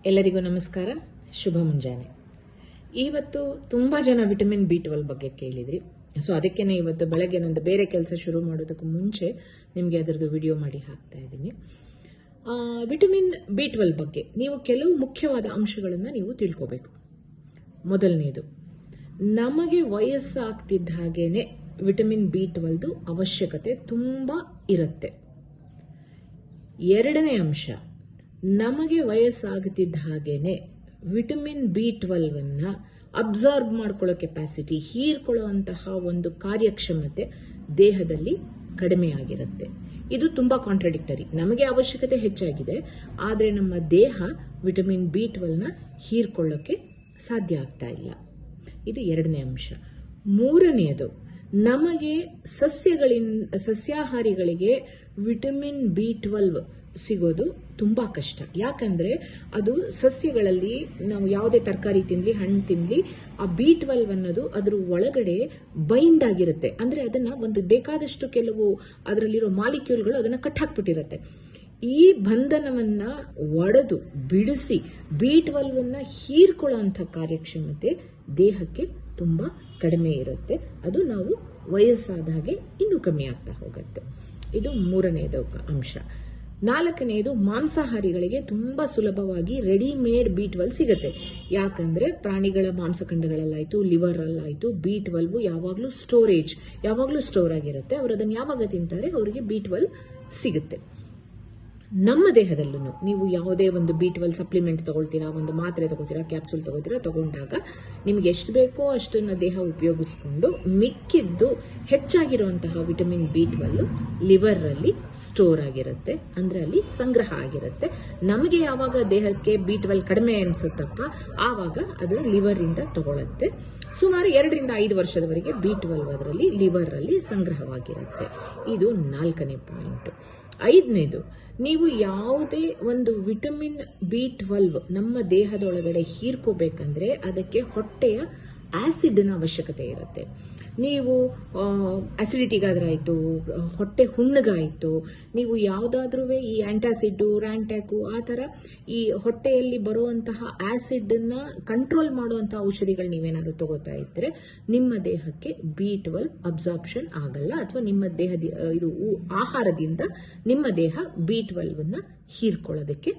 ಎಲ್ಲರಿಗೂ ನಮಸ್ಕಾರ, ಶುಭ ಮುಂಜಾನೆ. ಇವತ್ತು ತುಂಬಾ ಜನ ವಿಟಮಿನ್ B12 ಬಗ್ಗೆ ಕೇಳಿದ್ರಿ. ಸೊ ಅದಕ್ಕೇನೆ ಇವತ್ತು ಬೆಳಗ್ಗೆ ನಂದು ಬೇರೆ ಕೆಲಸ ಶುರು ಮಾಡೋದಕ್ಕೂ ಮುಂಚೆ ನಿಮಗೆ ಅದರದ್ದು ವಿಡಿಯೋ ಮಾಡಿ ಹಾಕ್ತಾ ಇದ್ದೀನಿ. ವಿಟಮಿನ್ B12 ಬಗ್ಗೆ ನೀವು ಕೆಲವು ಮುಖ್ಯವಾದ ಅಂಶಗಳನ್ನು ನೀವು ತಿಳ್ಕೋಬೇಕು. ಮೊದಲನೇದು, ನಮಗೆ ವಯಸ್ಸಾಗ್ತಿದ್ದ ಹಾಗೇನೆ ವಿಟಮಿನ್ B12 ಅವಶ್ಯಕತೆ ತುಂಬಾ ಇರುತ್ತೆ. ಎರಡನೇ ಅಂಶ, ನಮಗೆ ವಯಸ್ಸಾಗುತ್ತಿದ್ದ ಹಾಗೇನೆ ವಿಟಮಿನ್ B12 ಅಬ್ಸಾರ್ಬ್ ಮಾಡ್ಕೊಳ್ಳೋ ಕೆಪಾಸಿಟಿ, ಹೀರ್ಕೊಳ್ಳುವಂತಹ ಒಂದು ಕಾರ್ಯಕ್ಷಮತೆ ದೇಹದಲ್ಲಿ ಕಡಿಮೆ ಆಗಿರುತ್ತೆ. ಇದು ತುಂಬಾ ಕಾಂಟ್ರಡಿಕ್ಟರಿ. ನಮಗೆ ಅವಶ್ಯಕತೆ ಹೆಚ್ಚಾಗಿದೆ, ಆದರೆ ನಮ್ಮ ದೇಹ ವಿಟಮಿನ್ B12 ಹೀರ್ಕೊಳ್ಳೋಕೆ ಸಾಧ್ಯ ಆಗ್ತಾ ಇಲ್ಲ. ಇದು ಎರಡನೇ ಅಂಶ. ಮೂರನೆಯದು, ನಮಗೆ ಸಸ್ಯಾಹಾರಿಗಳಿಗೆ ವಿಟಮಿನ್ B12 ಸಿಗೋದು ತುಂಬಾ ಕಷ್ಟ. ಯಾಕಂದ್ರೆ ಅದು ಸಸ್ಯಗಳಲ್ಲಿ ನಾವು ಯಾವುದೇ ತರಕಾರಿ ತಿನ್ಲಿ, ಹಣ್ಣು ತಿನ್ಲಿ, ಆ B12 ಅನ್ನೋದು ಅದ್ರ ಒಳಗಡೆ ಬೈಂಡ್ ಆಗಿರುತ್ತೆ. ಅಂದ್ರೆ ಅದನ್ನ ಒಂದು ಬೇಕಾದಷ್ಟು ಕೆಲವು ಅದರಲ್ಲಿರೋ ಮಾಲಿಕ್ಯೂಲ್ಗಳು ಅದನ್ನ ಕಟ್ಟಾಕ್ಬಿಟ್ಟಿರುತ್ತೆ. ಈ ಬಂಧನವನ್ನ ಒಡೆದು ಬಿಡಿಸಿ B12 ಹೀರ್ಕೊಳ್ಳೋ ಅಂತ ಕಾರ್ಯಕ್ಷಮತೆ ದೇಹಕ್ಕೆ ತುಂಬಾ ಕಡಿಮೆ ಇರುತ್ತೆ. ಅದು ನಾವು ವಯಸ್ಸಾದ ಹಾಗೆ ಇನ್ನೂ ಕಮ್ಮಿ ಆಗ್ತಾ ಹೋಗುತ್ತೆ. ಇದು ಮೂರನೆಯದು ಅಂಶ. ನಾಲ್ಕನೆಯದು, ಮಾಂಸಾಹಾರಿಗಳಿಗೆ ತುಂಬಾ ಸುಲಭವಾಗಿ ರೆಡಿಮೇಡ್ B12 ಸಿಗುತ್ತೆ. ಯಾಕಂದ್ರೆ ಪ್ರಾಣಿಗಳ ಮಾಂಸಖಂಡಗಳಲ್ಲಾಯ್ತು, ಲಿವರ್ ಅಲ್ಲಾಯ್ತು, B12 ಯಾವಾಗ್ಲೂ ಸ್ಟೋರ್ ಆಗಿರುತ್ತೆ. ಅವರು ಅದನ್ನು ಯಾವಾಗ ತಿಂತಾರೆ ಅವರಿಗೆ B12 ಸಿಗುತ್ತೆ. ನಮ್ಮ ದೇಹದಲ್ಲೂ ನೀವು ಯಾವುದೇ ಒಂದು B12 ಸಪ್ಲಿಮೆಂಟ್ ತಗೊಳ್ತೀರಾ, ಒಂದು ಮಾತ್ರೆ ತಗೋತೀರಾ, ಕ್ಯಾಪ್ಸೂಲ್ ತಗೋತೀರಾ, ತಗೊಂಡಾಗ ನಿಮ್ಗೆ ಎಷ್ಟು ಬೇಕೋ ಅಷ್ಟನ್ನ ದೇಹ ಉಪಯೋಗಿಸ್ಕೊಂಡು ಮಿಕ್ಕಿದ್ದು ಹೆಚ್ಚಾಗಿರುವಂತಹ ವಿಟಮಿನ್ B12 ಲಿವರ್ ಅಲ್ಲಿ ಸ್ಟೋರ್ ಆಗಿರುತ್ತೆ. ಅಂದ್ರೆ ಅಲ್ಲಿ ಸಂಗ್ರಹ ಆಗಿರುತ್ತೆ. ನಮಗೆ ಯಾವಾಗ ದೇಹಕ್ಕೆ B12 ಕಡಿಮೆ ಅನ್ಸುತ್ತಪ್ಪ, ಆವಾಗ ಅದು ಲಿವರ್ ಇಂದ ತಗೊಳುತ್ತೆ. ಸುಮಾರು 2 ರಿಂದ 5 ವರ್ಷದವರೆಗೆ B12 ಅದರಲ್ಲಿ ಲಿವರ್ ಅಲ್ಲಿ ಸಂಗ್ರಹವಾಗಿರುತ್ತೆ. ಇದು 4ನೇ ಪಾಯಿಂಟ್. 5ನೇದು, ನೀವು ಯಾವುದೇ ಒಂದು ವಿಟಮಿನ್ B12 ನಮ್ಮ ದೇಹದೊಳಗಡೆ ಹೀರ್ಕೋಬೇಕಂದ್ರೆ ಅದಕ್ಕೆ ಹೊಟ್ಟೆಯ ಆಸಿಡ್ನ ಅವಶ್ಯಕತೆ ಇರುತ್ತೆ. ನೀವು ಅಸಿಡಿಟಿಗಾದ್ರಾಯ್ತು, ಹೊಟ್ಟೆ ಹುಣ್ಣಗಾಯ್ತು, ನೀವು ಯಾವುದಾದ್ರೂ ಈ ಆಂಟಾಸಿಡ್, ರ್ಯಾಂಟ್ಯಾಕು ಆ ಥರ ಈ ಹೊಟ್ಟೆಯಲ್ಲಿ ಬರುವಂತಹ ಆಸಿಡ್ ಅನ್ನ ಕಂಟ್ರೋಲ್ ಮಾಡುವಂತಹ ಔಷಧಿಗಳು ನೀವೇನಾದ್ರು ತಗೋತಾ ಇದ್ರೆ ನಿಮ್ಮ ದೇಹಕ್ಕೆ B12 ಅಬ್ಸಾರ್ಪ್ಷನ್ ಆಗಲ್ಲ, ಅಥವಾ ನಿಮ್ಮ ದೇಹದ ಇದು ಆಹಾರದಿಂದ ನಿಮ್ಮ ದೇಹ B12 ಹೀರ್ಕೊಳ್ಳೋದಕ್ಕೆ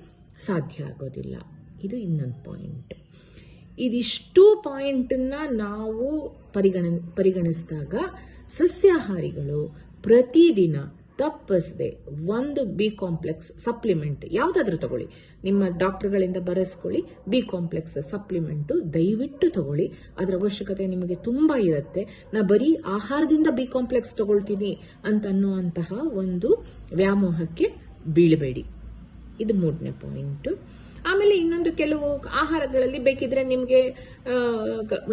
ಸಾಧ್ಯ ಆಗೋದಿಲ್ಲ. ಇದು ಇನ್ನೊಂದು ಪಾಯಿಂಟ್. ಇದಿಷ್ಟು ಪಾಯಿಂಟನ್ನ ನಾವು ಪರಿಗಣಿಸಿದಾಗ ಸಸ್ಯಾಹಾರಿಗಳು ಪ್ರತಿದಿನ ತಪ್ಪಿಸದೆ ಒಂದು B ಕಾಂಪ್ಲೆಕ್ಸ್ ಸಪ್ಲಿಮೆಂಟ್ ಯಾವುದಾದ್ರೂ ತಗೊಳ್ಳಿ, ನಿಮ್ಮ ಡಾಕ್ಟರ್ಗಳಿಂದ ಬರೆಸ್ಕೊಳ್ಳಿ. B ಕಾಂಪ್ಲೆಕ್ಸ್ ಸಪ್ಲಿಮೆಂಟ್ ದಯವಿಟ್ಟು ತಗೊಳ್ಳಿ. ಅದರ ಅವಶ್ಯಕತೆ ನಿಮಗೆ ತುಂಬಾ ಇರುತ್ತೆ. ನಾ ಬರೀ ಆಹಾರದಿಂದ B ಕಾಂಪ್ಲೆಕ್ಸ್ ತಗೊಳ್ತೀನಿ ಅಂತ ಅನ್ನುವಂತಹ ಒಂದು ವ್ಯಾಮೋಹಕ್ಕೆ ಬೀಳಬೇಡಿ. ಇದು 3ನೇ ಪಾಯಿಂಟ್. ಆಮೇಲೆ ಇನ್ನೊಂದು, ಕೆಲವು ಆಹಾರಗಳಲ್ಲಿ ಬೇಕಿದ್ರೆ ನಿಮಗೆ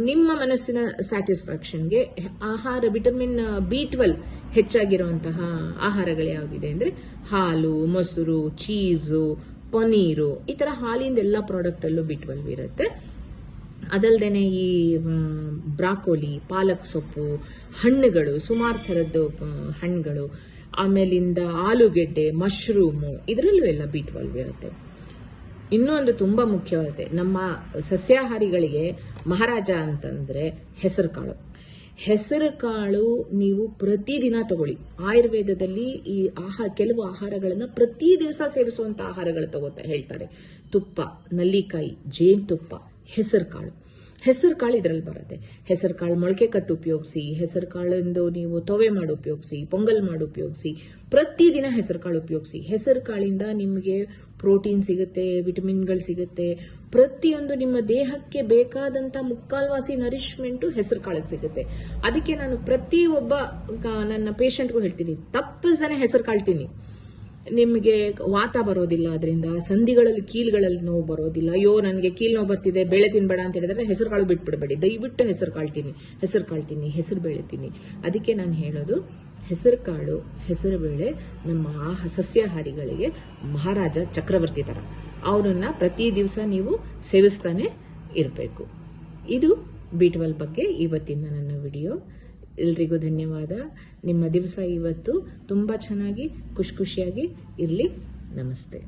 ನಿಮ್ಮ ಮನಸ್ಸಿನ ಸ್ಯಾಟಿಸ್ಫ್ಯಾಕ್ಷನ್ಗೆ ಆಹಾರ ವಿಟಮಿನ್ B12 ಹೆಚ್ಚಾಗಿರುವಂತಹ ಆಹಾರಗಳು ಯಾವುದಿದೆ ಅಂದ್ರೆ ಹಾಲು, ಮೊಸರು, ಚೀಸು, ಪನೀರು, ಈ ತರ ಹಾಲಿಂದ ಎಲ್ಲ ಪ್ರಾಡಕ್ಟ್ ಅಲ್ಲೂ B12 ಇರುತ್ತೆ. ಅದಲ್ದೇನೆ ಈ ಬ್ರಾಕೋಲಿ, ಪಾಲಕ್ ಸೊಪ್ಪು, ಹಣ್ಣುಗಳು, ಸುಮಾರು ಥರದ್ದು ಹಣ್ಣುಗಳು, ಆಮೇಲಿಂದ ಆಲೂಗೆಡ್ಡೆ, ಮಶ್ರೂಮು, ಇದರಲ್ಲೂ ಎಲ್ಲ B12 ಇರುತ್ತೆ. ಇನ್ನೊಂದು ತುಂಬಾ ಮುಖ್ಯವಾದ, ನಮ್ಮ ಸಸ್ಯಾಹಾರಿಗಳಿಗೆ ಮಹಾರಾಜ ಅಂತಂದ್ರೆ ಹೆಸರು ಕಾಳು ನೀವು ಪ್ರತಿದಿನ ತಗೊಳ್ಳಿ. ಆಯುರ್ವೇದದಲ್ಲಿ ಈ ಕೆಲವು ಆಹಾರಗಳನ್ನ ಪ್ರತಿ ದಿವಸ ಸೇವಿಸುವಂತ ಆಹಾರಗಳು ತಗೋತಾ ಹೇಳ್ತಾರೆ. ತುಪ್ಪ, ನಲ್ಲಿಕಾಯಿ, ಜೇನುತುಪ್ಪ, ಹೆಸರು ಕಾಳು ಇದರಲ್ಲಿ ಬರುತ್ತೆ. ಹೆಸರು ಕಾಳು ಮೊಳಕೆ ಕಟ್ಟು ಉಪಯೋಗಿಸಿ, ಹೆಸರು ಕಾಳಿಂದು ನೀವು ತೊವೆ ಮಾಡಿ ಉಪಯೋಗಿಸಿ, ಪೊಂಗಲ್ ಮಾಡಿ ಉಪಯೋಗಿಸಿ, ಪ್ರತಿದಿನ ಹೆಸರು ಕಾಳು ಉಪಯೋಗಿಸಿ. ಹೆಸರು ಕಾಳಿಂದ ನಿಮಗೆ ಪ್ರೋಟೀನ್ ಸಿಗುತ್ತೆ, ವಿಟಮಿನ್ಗಳು ಸಿಗುತ್ತೆ. ಪ್ರತಿಯೊಂದು ನಿಮ್ಮ ದೇಹಕ್ಕೆ ಬೇಕಾದಂತ ಮುಕ್ಕಾಲ್ವಾಸಿ ನರಿಶ್ಮೆಂಟು ಹೆಸರು ಕಾಳಿಗೆ ಸಿಗುತ್ತೆ. ಅದಕ್ಕೆ ನಾನು ಪ್ರತಿಯೊಬ್ಬ ನನ್ನ ಪೇಷಂಟ್ಗೂ ಹೇಳ್ತೀನಿ, ತಪ್ಪಿಸ್ದಾನೆ ಹೆಸರು ಕಾಳು ತಿನ್ನಿ. ನಿಮಗೆ ವಾತ ಬರೋದಿಲ್ಲ, ಅದರಿಂದ ಸಂಧಿಗಳಲ್ಲಿ ಕೀಲುಗಳಲ್ಲಿ ನೋವು ಬರೋದಿಲ್ಲ. ಅಯ್ಯೋ ನನಗೆ ಕೀಲು ನೋವು ಬರ್ತಿದೆ, ಬೇಳೆ ತಿನ್ಬೇಡ ಅಂತ ಹೇಳಿದ್ರೆ ಹೆಸರು ಕಾಳು ಬಿಟ್ಬಿಡಬೇಡಿ. ದಯವಿಟ್ಟು ಹೆಸರು ಕಾಳು ತಿನ್ನಿ, ಹೆಸರು ಬೇಳೆ ತಿನ್ನಿ. ಅದಕ್ಕೆ ನಾನು ಹೇಳೋದು, ಹೆಸರು ಕಾಳು, ಹೆಸರು ಬೇಳೆ ನಮ್ಮ ಸಸ್ಯಾಹಾರಿಗಳಿಗೆ ಮಹಾರಾಜ ಚಕ್ರವರ್ತಿ ತರ. ಅವನನ್ನ ಪ್ರತಿ ದಿವಸ ನೀವು ಸೇವಿಸ್ತಾನೆ ಇರಬೇಕು. ಇದು B12 ಬಗ್ಗೆ ಇವತ್ತಿನ ನನ್ನ ವಿಡಿಯೋ. ಎಲ್ರಿಗೂ ಧನ್ಯವಾದ. ನಿಮ್ಮ ದಿವಸ ಇವತ್ತು ತುಂಬಾ ಚೆನ್ನಾಗಿ ಖುಷಿಯಾಗಿ ಇರಲಿ. ನಮಸ್ತೆ.